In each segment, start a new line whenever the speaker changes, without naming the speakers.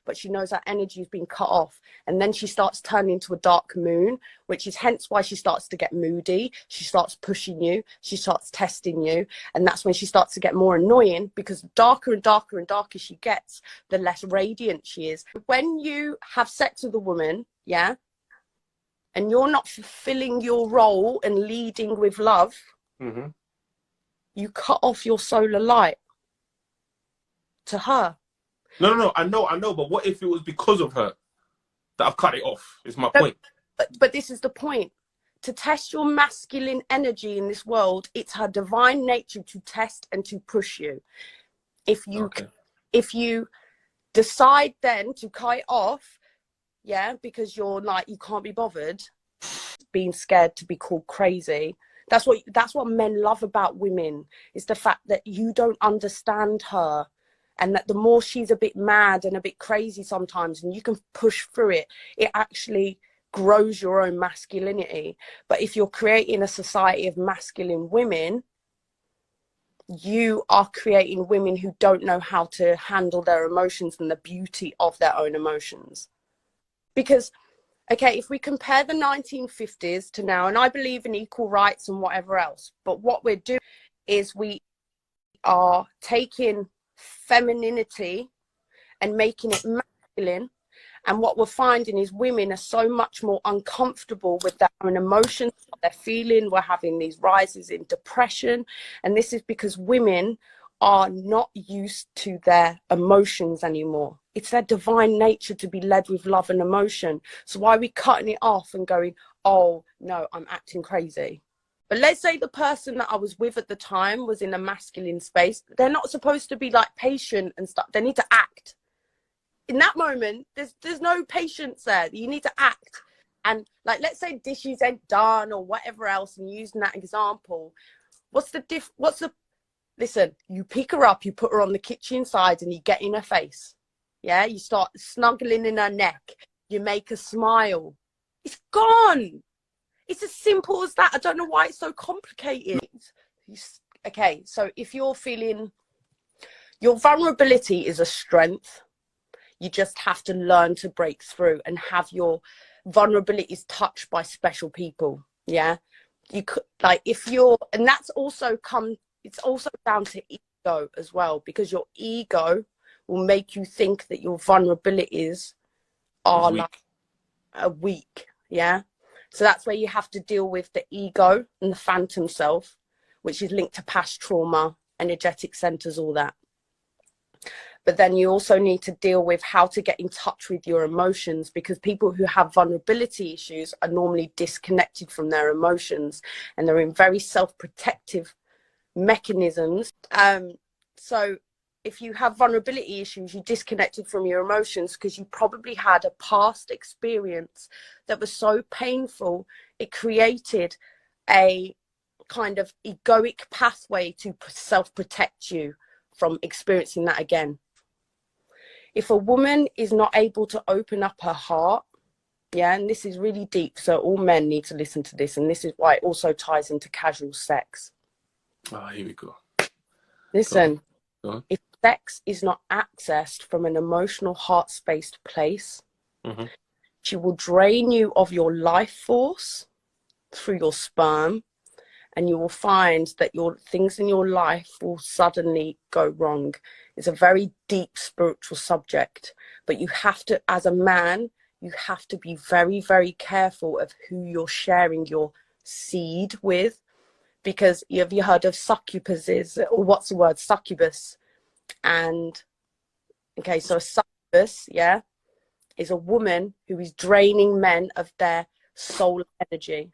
but she knows her energy is being cut off. And then she starts turning into a dark moon, which is hence why she starts to get moody. She starts pushing you. She starts testing you. And that's when she starts to get more annoying, because darker and darker and darker she gets, the less radiant she is. When you have sex with a woman, yeah, and you're not fulfilling your role and leading with love, you cut off your solar light to her.
No, I know, but what if it was because of her that I've cut it off, is my point.
But this is the point. To test your masculine energy in this world, it's her divine nature to test and to push you. If you decide then to cut it off, yeah, because you're like, you can't be bothered, being scared to be called crazy. That's what men love about women, is the fact that you don't understand her, and that the more she's a bit mad and a bit crazy sometimes, and you can push through it, it actually grows your own masculinity. But if you're creating a society of masculine women, you are creating women who don't know how to handle their emotions and the beauty of their own emotions. Because, okay, if we compare the 1950s to now, and I believe in equal rights and whatever else, but what we're doing is we are taking femininity and making it masculine. And what we're finding is women are so much more uncomfortable with their own emotions, what they're feeling. We're having these rises in depression. And this is because women are not used to their emotions anymore. It's their divine nature to be led with love and emotion. So why are we cutting it off and going, oh, no, I'm acting crazy? But let's say the person that I was with at the time was in a masculine space. They're not supposed to be like patient and stuff. They need to act. In that moment, there's no patience there. You need to act. And like, let's say dishes ain't done or whatever else, and using that example, listen, you pick her up, you put her on the kitchen side and you get in her face. Yeah, you start snuggling in her neck. You make her smile. It's gone. It's as simple as that. I don't know why it's so complicated. Okay, so if you're feeling, your vulnerability is a strength. You just have to learn to break through and have your vulnerabilities touched by special people. Yeah, you could, like, if you're, and that's also it's also down to ego as well, because your ego will make you think that your vulnerabilities are like weak. Yeah. So that's where you have to deal with the ego and the phantom self, which is linked to past trauma, energetic centers, all that. But then you also need to deal with how to get in touch with your emotions, because people who have vulnerability issues are normally disconnected from their emotions, and they're in very self-protective mechanisms. So if you have vulnerability issues, you're disconnected from your emotions because you probably had a past experience that was so painful, it created a kind of egoic pathway to self-protect you from experiencing that again. If a woman is not able to open up her heart, yeah, and this is really deep, so all men need to listen to this, and this is why it also ties into casual sex.
Ah, here we go.
Listen,
Go on.
if sex is not accessed from an emotional, heart-spaced place, she will drain you of your life force through your sperm, and you will find that your things in your life will suddenly go wrong. It's a very deep spiritual subject, but you have to, as a man, you have to be very, very careful of who you're sharing your seed with, because have you heard of succubuses, or what's the word, succubus? And okay, so a succubus, yeah, is a woman who is draining men of their soul energy.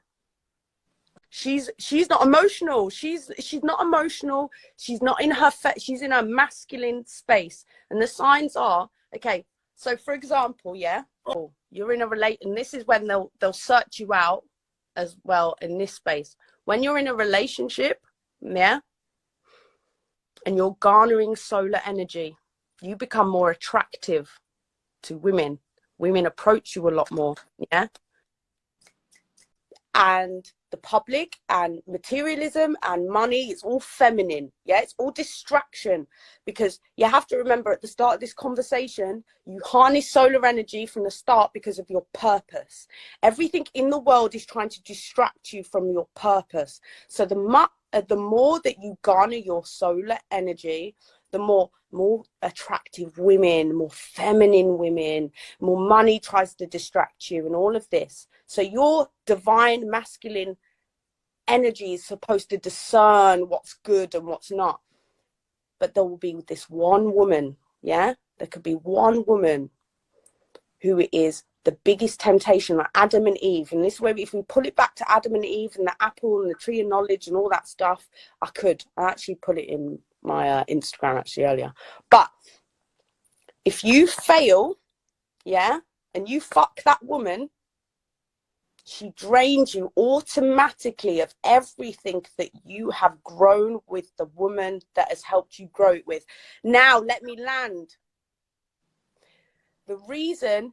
She's not emotional. She's not emotional. She's not in her she's in her masculine space. And the signs are, okay, so for example, yeah, you're in a and this is when they'll search you out as well in this space. When you're in a relationship, yeah, and you're garnering solar energy, you become more attractive to women. Women approach you a lot more, yeah. and the public and materialism and money. It's all feminine. Yeah, it's all distraction, because you have to remember at the start of this conversation, you harness solar energy from the start because of your purpose. Everything in the world is trying to distract you from your purpose. So the more that you garner your solar energy, the more attractive women, more feminine women, more money tries to distract you, and all of this. So your divine masculine energy is supposed to discern what's good and what's not. But there will be this one woman, yeah? There could be one woman who is the biggest temptation, like Adam and Eve. And this way, if we pull it back to Adam and Eve and the apple and the tree of knowledge and all that stuff, I actually put it in my Instagram actually earlier. But if you fail, yeah, and you fuck that woman, she drains you automatically of everything that you have grown with the woman that has helped you grow it with. Now, let me land. The reason